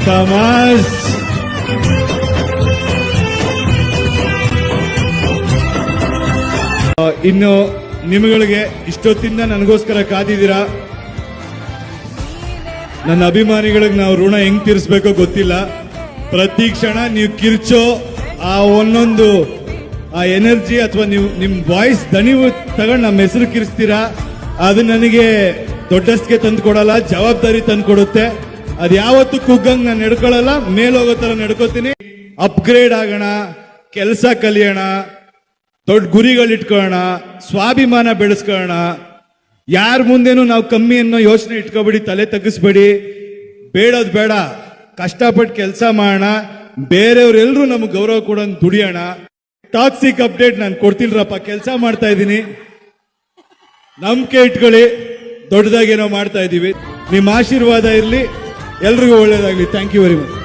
ತಮಾಷ್. ಇನ್ನು ನಿಮಗೆ ಇಷ್ಟೊತ್ತಿಂದ ನನಗೋಸ್ಕರ ಕಾದಿದ್ದೀರಾ. ನನ್ನ ಅಭಿಮಾನಿಗಳಿಗೆ ನಾವು ಋಣ ಹೆಂಗ್ ತೀರಿಸಬೇಕೋ ಗೊತ್ತಿಲ್ಲ. ಪ್ರತಿ ಕ್ಷಣ ನೀವು ಕಿರ್ಚೋ ಆ ಒಂದೊಂದು ಆ ಎನರ್ಜಿ ಅಥವಾ ನೀವು ನಿಮ್ ವಾಯ್ಸ್ ದಣಿವು ತಗೊಂಡು ನಮ್ಮ ಹೆಸರು ಕಿರಿಸ್ತೀರಾ. ಅದು ನನಗೆ ದೊಡ್ಡಸ್ಗೆ ತಂದು ಕೊಡಲ್ಲ, ಜವಾಬ್ದಾರಿ ತಂದು ಕೊಡುತ್ತೆ. ಅದು ಯಾವತ್ತೂ ಕುಗ್ಗಂಗ್ ನಾನು ನಡ್ಕೊಳ್ಳಲ್ಲ, ಮೇಲೋಗೋ ತರ ನಡ್ಕೋತೀನಿ. ಅಪ್ಗ್ರೇಡ್ ಆಗೋಣ, ಕೆಲಸ ಕಲಿಯೋಣ, ದೊಡ್ಡ ಗುರಿಗಳಿಟ್ಕೊಳ್ಳೋಣ, ಸ್ವಾಭಿಮಾನ ಬೆಳೆಸ್ಕೊಳ್ಳೋಣ. ಯಾರ ಮುಂದೆನೂ ನಾವು ಕಮ್ಮಿ ಅನ್ನೋ ಯೋಚನೆ ಇಟ್ಕೋಬೇಡಿ, ತಲೆ ತಗ್ಗಿಸ್ಬೇಡಿ. ಬೇಡದ್ ಬೇಡ, ಕಷ್ಟಪಟ್ಟು ಕೆಲಸ ಮಾಡೋಣ. ಬೇರೆಯವರೆಲ್ಲರೂ ನಮ್ಗೆ ಗೌರವ ಕೊಡೋನ್ ದುಡಿಯೋಣ. ಟಾಕ್ಸಿಕ್ ಅಪ್ಡೇಟ್ ನಾನು ಕೊಡ್ತಿಲ್ರಪ್ಪ, ಕೆಲಸ ಮಾಡ್ತಾ ಇದ್ದೀನಿ, ನಂಬಿಕೆ ಇಟ್ಕೊಳ್ಳಿ. ದೊಡ್ಡದಾಗೇನೋ ಮಾಡ್ತಾ ಇದ್ದೀವಿ. ನಿಮ್ಮ ಆಶೀರ್ವಾದ ಇರಲಿ, ಎಲ್ರಿಗೂ ಒಳ್ಳೇದಾಗ್ಲಿ. Thank you very much.